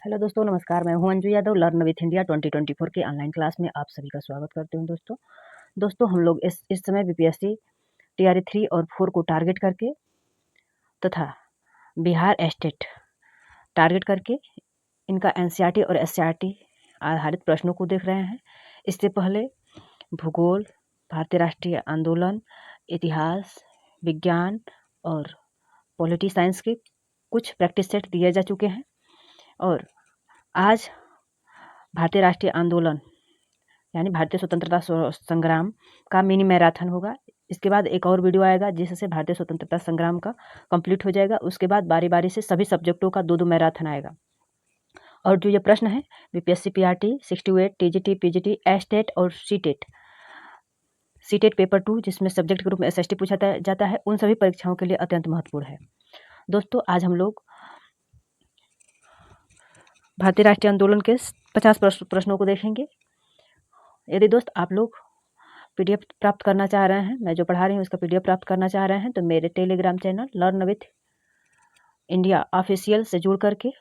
Hello दोस्तों, नमस्कार। मैं हूं Anju Yadav. Learn with India 2024 के ऑनलाइन क्लास में आप सभी का स्वागत करती हूं। दोस्तों हम लोग इस समय बीपीएससी टीआरई 3 और 4 को टारगेट करके तथा बिहार स्टेट टारगेट करके इनका एनसीईआरटी और एससीईआरटी आधारित प्रश्नों को देख रहे हैं। इससे पहले भूगोल, भारतीय राष्ट्रीय आंदोलन, इतिहास, विज्ञान और पॉलिटी साइंस के कुछ प्रैक्टिस सेट दिए जा चुके हैं और आज भारतीय राष्ट्रीय आंदोलन यानी भारतीय स्वतंत्रता संग्राम का मिनी मैराथन होगा। इसके बाद एक और वीडियो आएगा जिससे भारतीय स्वतंत्रता संग्राम का कंप्लीट हो जाएगा। उसके बाद बारी बारी से सभी सब्जेक्टों का दो मैराथन आएगा। और जो ये प्रश्न है BPSC PRT 68, TGT, PGT, estate और सीटेट पेपर 2 जिसमें सब्जेक्ट के रूप में एसएसटी पूछा जाता है, उन सभी परीक्षाओं के लिए अत्यंत महत्वपूर्ण है। दोस्तों आज हम लोग भारतीय राष्ट्रीय आंदोलन के 50 प्रश्नों को देखेंगे। यदि दोस्त आप लोग पीडीएफ प्राप्त करना चाह रहे हैं, मैं जो पढ़ा रही हूँ उसका पीडीएफ प्राप्त करना चाह रहे हैं, तो मेरे Telegram channel learn with India official से जुड़ करके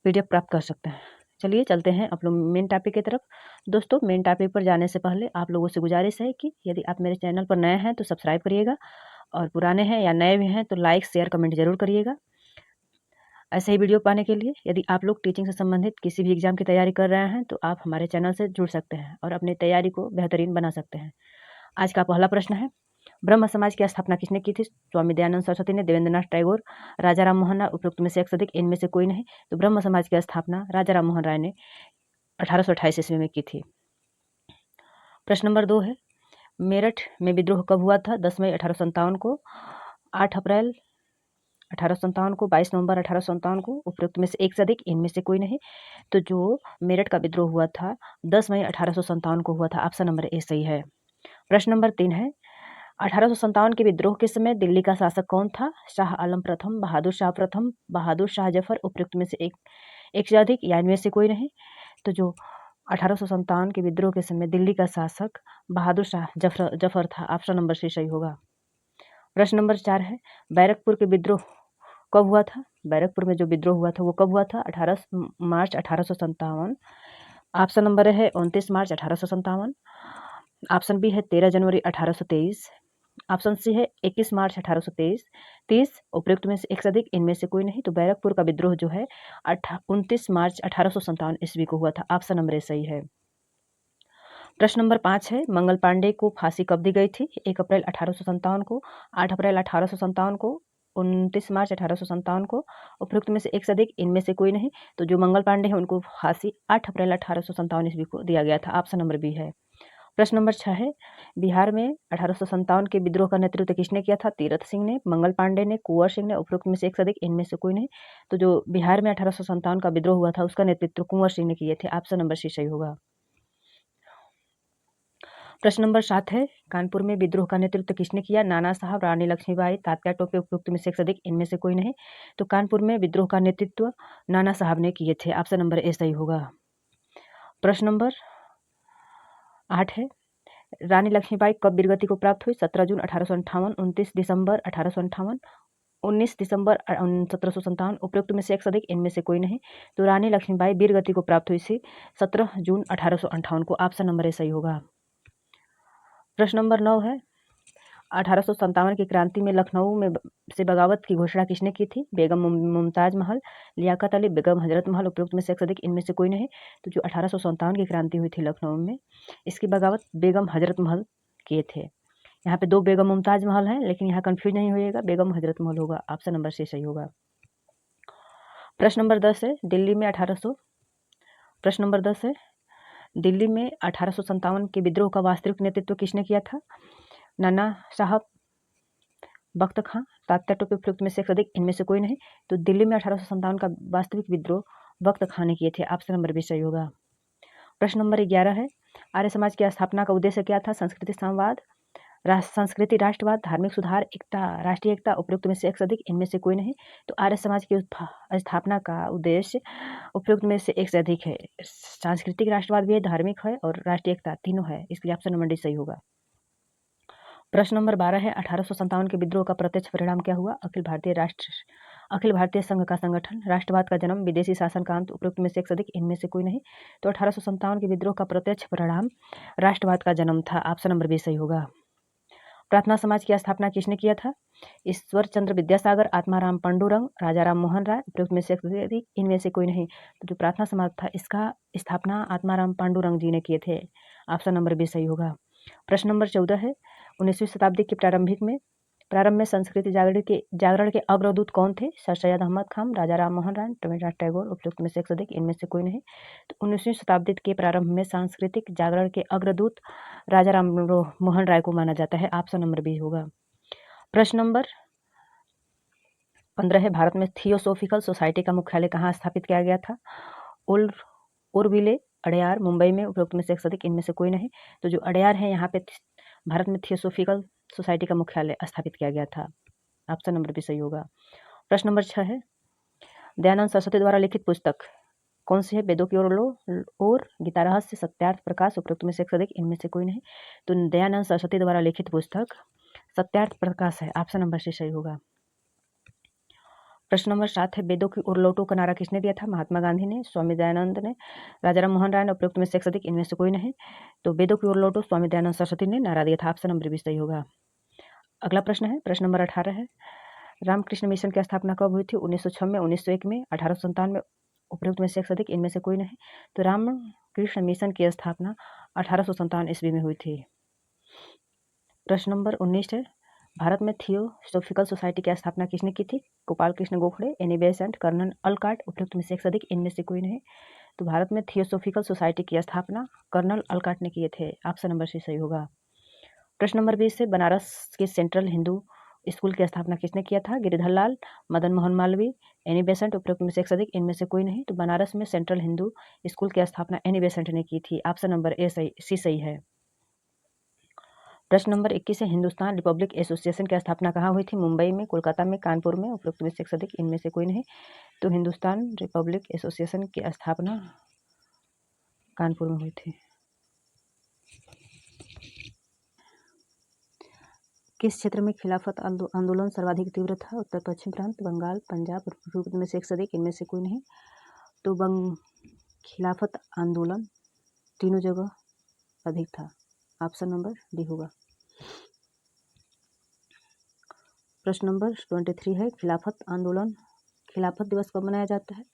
पीडीएफ प्राप्त कर सकते हैं। चलिए चलते हैं आप लोग मेन टॉपिक की तरफ। दोस्तों मेन टॉपिक पर जाने से पहले आप लोगों से गुजारिश है कि यदि आप मेरे चैनल पर नए हैं तो सब्सक्राइब करिएगा और पुराने हैं या नए भी हैं तो लाइक शेयर कमेंट जरूर करिएगा। ऐसे ही वीडियो पाने के लिए यदि आप लोग टीचिंग से संबंधित किसी भी एग्जाम की तैयारी कर रहे हैं तो आप हमारे चैनल से जुड़ सकते हैं और अपनी तैयारी को बेहतरीन बना सकते हैं। आज का पहला प्रश्न है, ब्रह्म समाज की स्थापना किसने की थी? स्वामी दयानंद सरस्वती ने, देवेंद्रनाथ टैगोर, राजा राम मोहन राय, उपरोक्त में से एक से अधिक, इनमें से कोई नहीं। तो ब्रह्म समाज की स्थापना राजा राम मोहन राय ने 1828 ईस्वी में की थी। प्रश्न नंबर 2 है, मेरठ में विद्रोह कब हुआ था? 10 मई 1857 को, 8 अप्रैल 1857 को, 22 नवंबर 1857 को, उपरोक्त में से एक से अधिक, इनमें से कोई नहीं। तो जो मेरठ का विद्रोह हुआ था 10 मई 1857 को हुआ था। ऑप्शन नंबर ए सही है। प्रश्न नंबर 3 है, 1857 के विद्रोह के समय दिल्ली का शासक कौन था? शाह आलम प्रथम, बहादुर शाह प्रथम, बहादुर शाह जफर, उपरोक्त में से एक से अधिक या इनमें से कोई नहीं। तो जो 1857 के विद्रोह के समय दिल्ली का शासक बहादुर शाह जफर था। ऑप्शन नंबर सी सही होगा। प्रश्न नंबर 4 है, बैरकपुर के विद्रोह कब हुआ था? बैरकपुर में जो विद्रोह हुआ था वो कब हुआ था? 18 मार्च 1857। ऑप्शन नंबर है 29 मार्च 1857। ऑप्शन बी है 13 जनवरी 1823। ऑप्शन सी है 21 मार्च 1823। 30 उपयुक्त में से एक से अधिक, इनमें से कोई नहीं। तो बैरकपुर का विद्रोह जो है 29 मार्च 1857 ईस्वी को हुआ था। ऑप्शन नंबर ए सही है। प्रश्न नंबर 5 है, मंगल पांडे को फांसी कब दी गई थी? 1 अप्रैल 1857 को, 8 अप्रैल 1857 को, 29 मार्च 1857 को, उपयुक्त में से एक से अधिक, इनमें से कोई नहीं। तो जो मंगल पांडे हैं उनको फांसी 8 अप्रैल 1857 ईस्वी को दिया गया था। ऑप्शन नंबर बी है। प्रश्न नंबर 6 है, बिहार में 1857 के विद्रोह का नेतृत्व किसने किया था? तीरथ सिंह ने, मंगल पांडे ने, कुंवर सिंह ने, उपरोक्त में से एक से अधिक, इनमें से कोई नहीं। तो जो बिहार में 1857 का विद्रोह हुआ था उसका नेतृत्व कुंवर सिंह ने किए थे। ऑप्शन नंबर सी सही होगा। प्रश्न नंबर 7 है, कानपुर में विद्रोह का नेतृत्व किसने किया? नाना साहब, रानी लक्ष्मीबाई, तात्या टोपे, उपयुक्त में से एक से अधिक, इनमें से कोई नहीं। तो कानपुर में विद्रोह का नेतृत्व नाना साहब ने किए थे। ऑप्शन नंबर ए सही होगा। प्रश्न नंबर 8 है, रानी लक्ष्मीबाई कब वीरगति को प्राप्त हुई? 17 जून 1858, 29 दिसंबर 1858, 19 दिसंबर 1757, उपयुक्त में से एक से अधिक, इनमें से कोई नहीं। तो रानी लक्ष्मीबाई वीरगति को प्राप्त हुई थी 17 जून 1858 को। ऑप्शन नंबर ए सही होगा। प्रश्न नंबर 9 है, 1857 की क्रांति में लखनऊ में से बगावत की घोषणा किसने की थी? बेगम मुमताज महल, लियाकत अली, बेगम हजरत महल, उपयुक्त में से एक से अधिक, इनमें से कोई नहीं। तो जो 1857 की क्रांति हुई थी लखनऊ में, इसकी बगावत बेगम हजरत महल किए थे। यहाँ पे दो बेगम मुमताज महल हैं, लेकिन यहाँ कंफ्यूज नहीं होइएगा, बेगम हजरत महल होगा। ऑप्शन नंबर सी सही होगा। प्रश्न नंबर 10 है, दिल्ली में 1857 के विद्रोह का वास्तविक नेतृत्व किसने किया था? नाना साहब, बख्त खां, तात्या टोपे, उपयुक्त में से एक से अधिक, इनमें से कोई नहीं। तो दिल्ली में 1857 का वास्तविक विद्रोह बख्त खां ने किए थे। ऑप्शन नंबर बी सही होगा। प्रश्न नंबर 11 है, आर्य समाज की स्थापना का उद्देश्य क्या था? संस्कृति संवाद, संस्कृति राष्ट्रवाद, धार्मिक सुधार, एकता, राष्ट्रीय एकता, उपयुक्त में से एक से अधिक, इनमें से कोई नहीं। तो आर्य समाज की स्थापना का उद्देश्य उपयुक्त में से एक से अधिक है। सांस्कृतिक राष्ट्रवाद भी है, धार्मिक है और राष्ट्रीय एकता, तीनों है। इसलिए ऑप्शन नंबर डी सही होगा। प्रश्न नंबर 12 है, 1857 के विद्रोह का प्रत्यक्ष परिणाम क्या हुआ? अखिल भारतीय अखिल भारतीय संघ का संगठन, राष्ट्रवाद का जन्म, विदेशी शासन का अंत, उपरोक्त में से एक से अधिक इनमें से कोई नहीं। तो 1857 के विद्रोह का प्रत्यक्ष परिणाम राष्ट्रवाद का जन्म था। ऑप्शन नंबर बी सही होगा। प्रार्थना समाज की स्थापना किसने किया था? ईश्वर चंद्र विद्यासागर, आत्माराम पांडुरंग, राजाराम मोहन राय, उपरोक्त में से एक से अधिक इनमें से कोई नहीं। तो जो प्रार्थना समाज था इसका स्थापना आत्माराम पांडुरंग जी ने किए थे। ऑप्शन नंबर बी सही होगा। प्रश्न नंबर 14 है, 19वीं शताब्दी के प्रारंभ में संस्कृति जागरण के अग्रदूत कौन थे? सर सैयद अहमद खान, राजा राम मोहन राय, रविन्द्रनाथ टैगोर, उपरोक्त में से एक से अधिक इनमें से कोई नहीं। तो 19वीं शताब्दी के प्रारंभ में सांस्कृतिक जागरण के अग्रदूत राजा राम मोहन राय को माना जाता है। ऑप्शन नंबर बी होगा। प्रश्न नंबर 15 है, भारत में थियोसोफिकल सोसाइटी का मुख्यालय कहाँ स्थापित किया गया था? उर्विले, अड़यार, मुंबई में, उपरोक्त में से एक से अधिक इनमें से कोई नहीं। तो जो अड़यार है यहाँ पे भारत में थियोसोफिकल सोसाइटी का मुख्यालय स्थापित किया गया था। ऑप्शन नंबर बी सही होगा। प्रश्न नंबर 6 है, दयानंद सरस्वती द्वारा लिखित पुस्तक कौन सी है? वेदों की ओर, गीता रहस्य, सत्यार्थ प्रकाश, उपरोक्त में से एक से अधिक इनमें से कोई नहीं। तो दयानंद सरस्वती द्वारा लिखित पुस्तक सत्यार्थ प्रकाश है। ऑप्शन नंबर सी सही होगा। प्रश्न नंबर 7 है, वेदों की ओर लौटो का नारा किसने दिया था? महात्मा गांधी ने, स्वामी दयानंद ने, राजाराम मोहन राय ने, उपरोक्त में से एक से अधिक इनमें से कोई नहीं। तो वेदों की ओर लौटो स्वामी दयानंद सरस्वती ने नारा दिया था। ऑप्शन नंबर भी सही होगा। अगला प्रश्न है, प्रश्न नंबर 18 है, रामकृष्ण मिशन की स्थापना कब हुई थी? 1906 में, 1901 में, 1857 में, उपरोक्त में से एक से अधिक इनमें से कोई नहीं। तो रामकृष्ण मिशन की स्थापना 1857 ईस्वी में हुई थी। प्रश्न नंबर 19 है, भारत में थियोसोफिकल सोसाइटी की स्थापना किसने की थी? Gopal Krishna Gokhale, Annie Besant, Colonel Olcott, उपरोक्त में से एक से अधिक इनमें से कोई नहीं। तो भारत में थियोसोफिकल सोसाइटी की स्थापना कर्नल अलकाट ने किए थे। ऑप्शन नंबर सी सही होगा। प्रश्न नंबर 20 है, बनारस के सेंट्रल हिंदू स्कूल की स्थापना किसने किया था? गिरिधर लाल, मदन मोहन मालवीय, एनी बेसेंट, उपरोक्त में से एक से अधिक इनमें से कोई नहीं। तो बनारस में सेंट्रल हिंदू स्कूल की स्थापना एनी बेसेंट ने की थी। ऑप्शन नंबर सी सही है। प्रश्न नंबर 21 है, हिंदुस्तान रिपब्लिक एसोसिएशन की स्थापना कहाँ हुई थी? मुंबई में, कोलकाता में, कानपुर में, उपरोक्त में से एक से अधिक इनमें से कोई नहीं। तो हिंदुस्तान रिपब्लिक एसोसिएशन की स्थापना कानपुर में हुई थी। किस क्षेत्र में खिलाफत आंदोलन सर्वाधिक तीव्र था? उत्तर पश्चिम प्रांत, बंगाल, पंजाब, उपरोक्त में से एक से अधिक इनमें से कोई नहीं। तो खिलाफत आंदोलन तीनों जगह अधिक था। ऑप्शन नंबर डी होगा। प्रश्न नंबर 23 है, खिलाफत दिवस कब मनाया जाता है?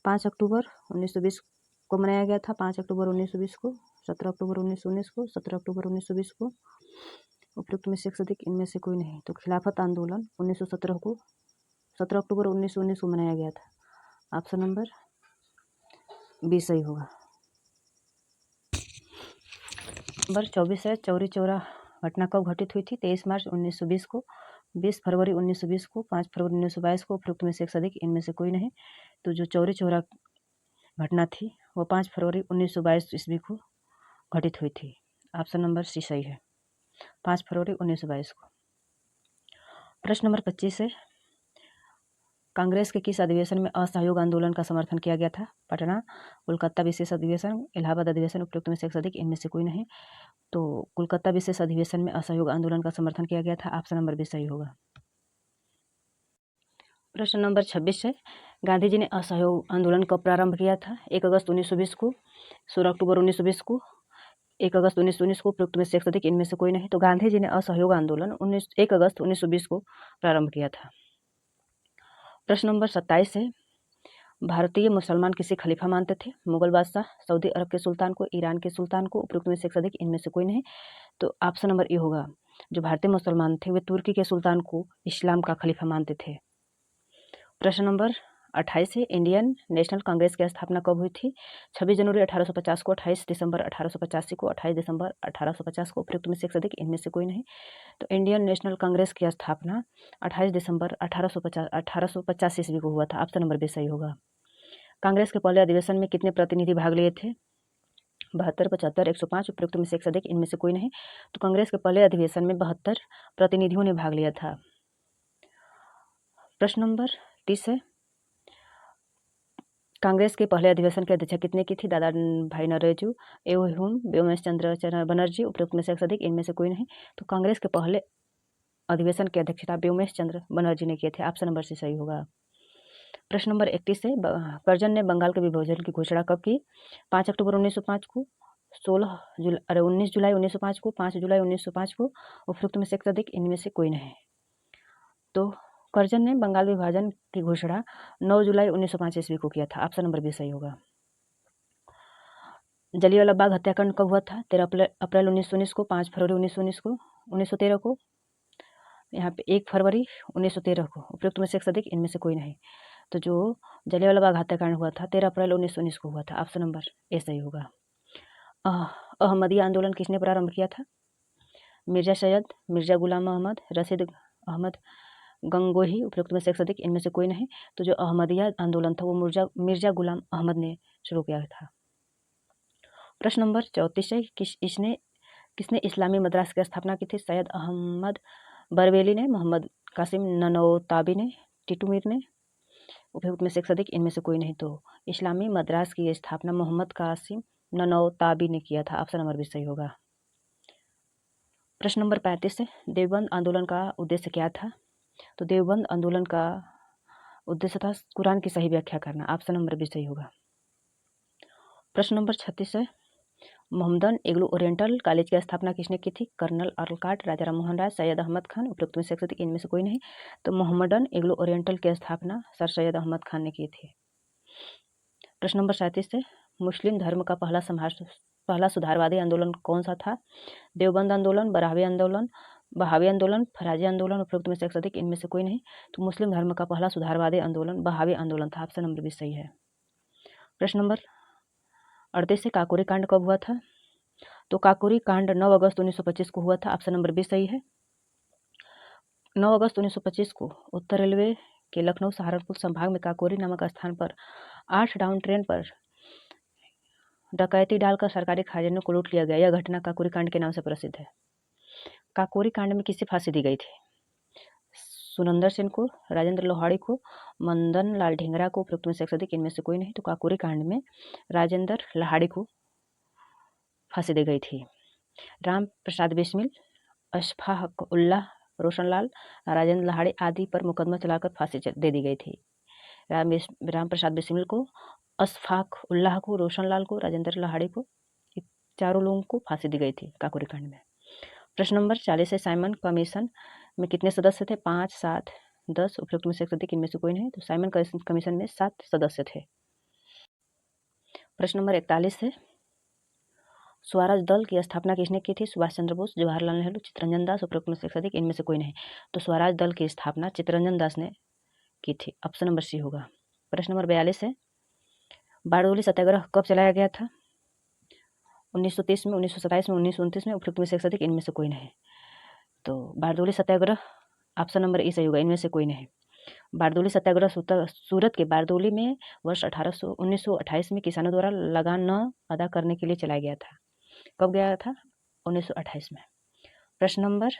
5 अक्टूबर 1920 को मनाया गया था। 5 अक्टूबर 1920 को, 17 अक्टूबर 1919 को, 17 अक्टूबर 1920 को, उपरोक्त में से एक से अधिक इनमें से कोई नहीं। तो खिलाफत आंदोलन 1917 को, 17 अक्टूबर 1919 को मनाया गया था। ऑप्शन नंबर बी सही होगा। नंबर 24 है, चौरी चौरा घटना कब घटित हुई थी? 23 मार्च 1920 को, 20 फरवरी 1920 को, 5 फरवरी 1922 को, उपरोक्त में से एक से अधिक इनमें से कोई नहीं। तो जो चौरी चौरा घटना थी वो 5 फरवरी 1922 ईस्वी को घटित हुई थी। ऑप्शन नंबर सी सही है, 5 फरवरी 1922 को। प्रश्न नंबर 25 है, कांग्रेस के किस अधिवेशन में असहयोग आंदोलन का समर्थन किया गया था? पटना, कोलकाता विशेष अधिवेशन, इलाहाबाद अधिवेशन, उपरोक्त में से एक से अधिक इनमें से कोई नहीं। तो कोलकाता विशेष अधिवेशन में असहयोग आंदोलन का समर्थन किया गया था। ऑप्शन नंबर बी सही होगा। प्रश्न नंबर 26 है, गांधी जी ने असहयोग आंदोलन कब प्रारंभ किया था? 1 अगस्त 1920 को, 16 अक्टूबर 1920 को, 1 अगस्त 1919 को, उपरोक्त में से एक से अधिक इनमें से कोई नहीं। तो गांधी जी ने असहयोग आंदोलन 1 अगस्त 1920 को प्रारंभ किया था। प्रश्न नंबर 27 है, भारतीय मुसलमान किसे खलीफा मानते थे? मुगल बादशाह, सऊदी अरब के सुल्तान को, ईरान के सुल्तान को, उपरोक्त में से एक से अधिक इनमें से कोई नहीं। तो ऑप्शन नंबर ए होगा। जो भारतीय मुसलमान थे वे तुर्की के सुल्तान को इस्लाम का खलीफा मानते थे। प्रश्न नंबर 28 है, इंडियन नेशनल कांग्रेस की स्थापना कब हुई थी? 26 जनवरी 1850 को, 28 दिसंबर 1885 को, 28 दिसंबर 1850 को, उपरोक्त में से एक से अधिक इनमें से कोई नहीं। तो इंडियन नेशनल कांग्रेस की स्थापना 28 दिसंबर 1885 ईस्वी को हुआ था। ऑप्शन नंबर बी सही होगा। कांग्रेस के पहले अधिवेशन में कितने प्रतिनिधि भाग लिए थे? 72, 75, 105, उपरोक्त में से एक से अधिक इनमें से कोई नहीं। तो कांग्रेस के पहले अधिवेशन में 72 प्रतिनिधियों ने भाग लिया था। प्रश्न नंबर 30 है, कांग्रेस के पहले अधिवेशन की अध्यक्षता कितने की थी? दादा भाई नौरोजी एवं व्योमेश चंद्र बनर्जी, उपरोक्त में से एक से अधिक इनमें से कोई नहीं। तो कांग्रेस के पहले अधिवेशन की अध्यक्षता व्योमेश चंद्र बनर्जी ने किए थे। ऑप्शन नंबर सी सही होगा। प्रश्न नंबर 31 है, कर्जन ने बंगाल के विभाजन की घोषणा कब की? 5 अक्टूबर 1905 को, 19 जुलाई 1905 को, 5 जुलाई 1905 को, उपरोक्त में से एक अधिक इनमें से कोई नहीं। तो कर्जन ने बंगाल विभाजन की घोषणा 9 जुलाई 1905 ईस्वी को किया था। ऑप्शन नंबर बी सही होगा। जलियांवाला बाग हत्याकांड कब हुआ था? 13 अप्रैल 1919 को, 5 फरवरी 1919 को, 1913 को, यहाँ पे 1 फरवरी 1913 को, उपयुक्त में से एक अधिक इनमें से कोई नहीं। तो जो जलियांवाला बाग हत्याकांड हुआ था 13 अप्रैल 1919 को हुआ था। ऑप्शन नंबर ए सही होगा। अहमदिया आंदोलन किसने प्रारंभ किया था? मिर्जा सैयद, मिर्जा गुलाम अहमद, रशीद अहमद गंगोही, उपयुक्त में से एक अधिक इनमें से कोई नहीं। तो जो अहमदिया आंदोलन था वो मिर्जा गुलाम अहमद ने शुरू किया था। प्रश्न नंबर 34 है, किसने इस्लामी मद्रास की स्थापना की थी? सैयद अहमद बरवेली ने, मोहम्मद कासिम ननौताबी ने, टीटू मीर ने, उपयुक्त में से एक अधिक इनमें से कोई नहीं। तो इस्लामी मद्रास की स्थापना मोहम्मद कासिम ननौताबी ने किया था। ऑप्शन नंबर भी सही होगा। प्रश्न नंबर 35 है, देवबंद आंदोलन का उद्देश्य क्या था? तो देवबंद आंदोलन का उद्देश्य था कुरान की सही व्याख्या करना। ऑप्शन नंबर भी सही होगा। प्रश्न नंबर 36 है, मोहम्मदन एग्लो ओरिएंटल कॉलेज की स्थापना किसने की थी? कर्नल अर्लकाट, राजा राम मोहन राय, सैयद अहमद खान, उपयुक्त में से एक अधिक इनमें से कोई नहीं। तो मोहम्मदन एग्लो ओरिएंटल की स्थापना सर सैयद अहमद खान ने की थी। प्रश्न नंबर 37 है, मुस्लिम धर्म का पहला सुधारवादी आंदोलन कौन सा था? देवबंद आंदोलन, बहावी आंदोलन, फराजी आंदोलन, उपयुक्त में से एक अधिक इनमें से कोई नहीं। तो मुस्लिम धर्म का पहला सुधारवादी आंदोलन बहावी आंदोलन था। ऑप्शन नंबर भी सही है। प्रश्न नंबर 38 है, काकोरी कांड कब हुआ था? तो काकोरी कांड 9 अगस्त 1925 को हुआ था। ऑप्शन नंबर भी सही है। 9 अगस्त 1925 को उत्तर रेलवे के लखनऊ सहारनपुर संभाग में काकोरी नामक स्थान पर 8 डाउन ट्रेन पर डकैती डालकर सरकारी खजाने को लूट लिया गया। यह घटना काकोरी कांड के नाम से प्रसिद्ध है। काकोरी कांड में किसे फांसी दी गई थी? सुनंदर सेन को, राजेंद्र लोहाड़ी को, मंदन लाल ढींगरा को, उपयुक्त में से एक अधिक इनमें से कोई नहीं। तो काकोरी कांड में राजेंद्र लोहाड़ी को फांसी दी गई थी। राम प्रसाद बिस्मिल, अशफाक उल्लाह, रोशनलाल, राजेंद्र लोहाड़ी आदि पर मुकदमा चलाकर फांसी दे दी गई थी। राम प्रसाद बिस्मिल को, अशफाक उल्लाह को, रोशनलाल को, राजेंद्र लोहाड़ी को, चारों लोगों को फांसी दी गई थी काकोरी कांड में। प्रश्न नंबर 40 है, साइमन कमीशन में कितने सदस्य थे? 5, 7, 10, उपयुक्त में से एक अधिक इनमें से कोई नहीं। तो साइमन कमीशन में 7 सदस्य थे। प्रश्न नंबर 41 है, स्वराज दल की स्थापना किसने की थी? सुभाष चंद्र बोस, जवाहरलाल नेहरू, चित्तरंजन दास, उपयुक्त में से एक अधिक इनमें से कोई नहीं। तो स्वराज दल की स्थापना चित्तरंजन दास ने की थी। ऑप्शन नंबर सी होगा। प्रश्न नंबर 42 है, बारडोली सत्याग्रह कब चलाया गया था? 1930 में, 1927 में, 1929 में, उपयुक्त में से एक अधिक इनमें से कोई नहीं। तो बारडोली सत्याग्रह ऑप्शन नंबर ए सही होगा, इनमें से कोई नहीं। बारडोली सत्याग्रह सूरत के बारडोली में वर्ष 1928 में किसानों द्वारा लगान न अदा करने के लिए चलाया गया था। कब गया था? 1928 में। प्रश्न नंबर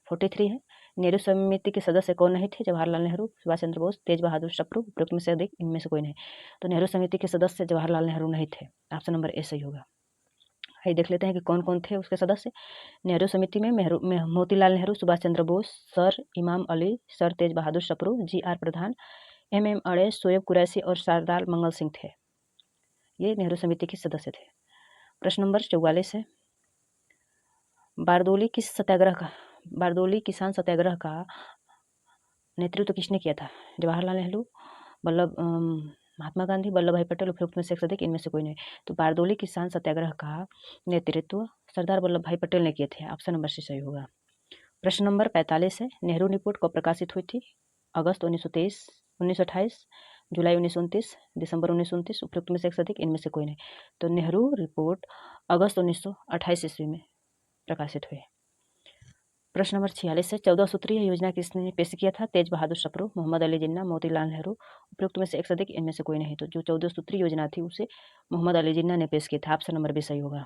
43 है, नेहरू समिति के सदस्य कौन नहीं थे? जवाहरलाल नेहरू, सुभाष चंद्र बोस, तेज बहादुर सप्रू, उपयुक्त में से अधिक इनमें से कोई नहीं। तो नेहरू समिति के सदस्य जवाहरलाल नेहरू नहीं थे। ऑप्शन नंबर ए सही होगा। आइए देख लेते हैं कि कौन कौन थे उसके सदस्य। नेहरू समिति में मोतीलाल नेहरू, सुभाष चंद्र बोस, सर इमाम अली, सर तेज बहादुर सप्रू, GR प्रधान, MM अड़े, शोएब कुरैशी और सरदार मंगल सिंह थे। ये नेहरू समिति के सदस्य थे। प्रश्न नंबर 44 है, बारडोली किसान सत्याग्रह का नेतृत्व किसने किया था? जवाहरलाल नेहरू, महात्मा गांधी, वल्लभ भाई पटेल, उपयुक्त में से एक अधिक इनमें से कोई नहीं। तो बारडोली किसान सत्याग्रह का नेतृत्व सरदार वल्लभ भाई पटेल ने किए थे। ऑप्शन नंबर सी सही होगा। प्रश्न नंबर 45 है, नेहरू रिपोर्ट कब प्रकाशित हुई थी? अगस्त 1928, जुलाई 1929, दिसंबर 1929, उपयुक्त में से एक अधिक इनमें से कोई नहीं। तो नेहरू रिपोर्ट अगस्त 1928 ईस्वी में प्रकाशित हुई। प्रश्न नंबर 46 है, 14 सूत्रीय योजना किसने पेश किया था? तेज बहादुर सप्रू, मोहम्मद अली जिन्ना, मोतीलाल नेहरू, उपयुक्त में से एक अधिक इनमें से कोई नहीं। तो जो 14 सूत्रीय योजना थी उसे मोहम्मद अली जिन्ना ने पेश किया था। ऑप्शन नंबर भी सही होगा।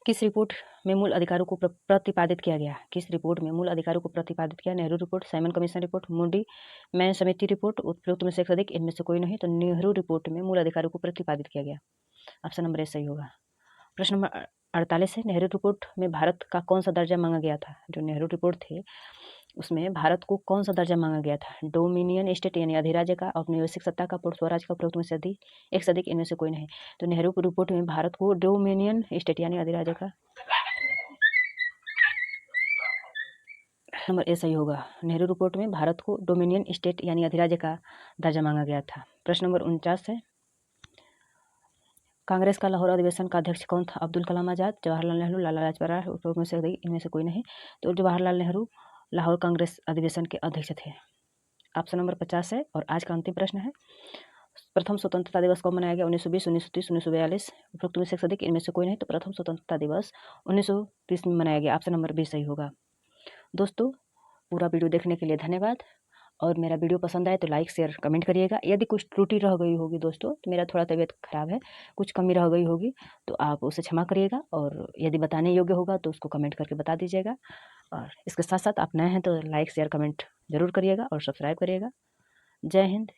किस रिपोर्ट में मूल अधिकारों को प्रतिपादित किया गया? किस रिपोर्ट में मूल अधिकारों को प्रतिपादित किया? Nehru report, Simon commission report, Moody man समिति रिपोर्ट, उपयुक्त में से एक अधिक इनमें से कोई नहीं। तो नेहरू रिपोर्ट में मूल अधिकारों को प्रतिपादित किया गया। ऑप्शन नंबर ए सही होगा। प्रश्न नंबर 48 है, नेहरू रिपोर्ट में भारत का कौन सा दर्जा मांगा गया था? जो नेहरू रिपोर्ट थे उसमें भारत को कौन सा दर्जा मांगा गया था? डोमिनियन स्टेट यानी अधिराज्य का, औपनिवेशिक सत्ता का, पूर्ण स्वराज का, उपरोक्त में से एक से अधिक इनमें से कोई नहीं। तो नेहरू की रिपोर्ट में भारत को डोमिनियन स्टेट यानी अधिराज्य का नंबर ए सही होगा। नेहरू रिपोर्ट में भारत को डोमिनियन स्टेट यानी अधिराज्य का दर्जा मांगा गया था। प्रश्न नंबर 49 है, कांग्रेस का लाहौर अधिवेशन का अध्यक्ष कौन था? अब्दुल कलाम आजाद, जवाहरलाल नेहरू, लाला लाजपत राय, उपरोक्त में से इनमें से कोई नहीं। तो जवाहरलाल नेहरू लाहौर कांग्रेस अधिवेशन के अध्यक्ष थे। ऑप्शन नंबर 50 है। और आज का अंतिम प्रश्न है, प्रथम स्वतंत्रता दिवस कब मनाया गया? 1920, 1930, 1942, उपरोक्त में से अधिक इनमें से कोई नहीं। तो प्रथम स्वतंत्रता दिवस 1930 में मनाया गया। ऑप्शन नंबर 20 सही होगा। दोस्तों, पूरा वीडियो देखने के लिए धन्यवाद। और मेरा वीडियो पसंद आए तो लाइक शेयर कमेंट करिएगा। यदि कुछ त्रुटि रह गई होगी दोस्तों, तो मेरा थोड़ा तबीयत खराब है, कुछ कमी रह गई होगी तो आप उसे क्षमा करिएगा। और यदि बताने योग्य होगा तो उसको कमेंट करके बता दीजिएगा। और इसके साथ साथ आप नए हैं तो लाइक शेयर कमेंट ज़रूर करिएगा और सब्सक्राइब करिएगा। जय हिंद।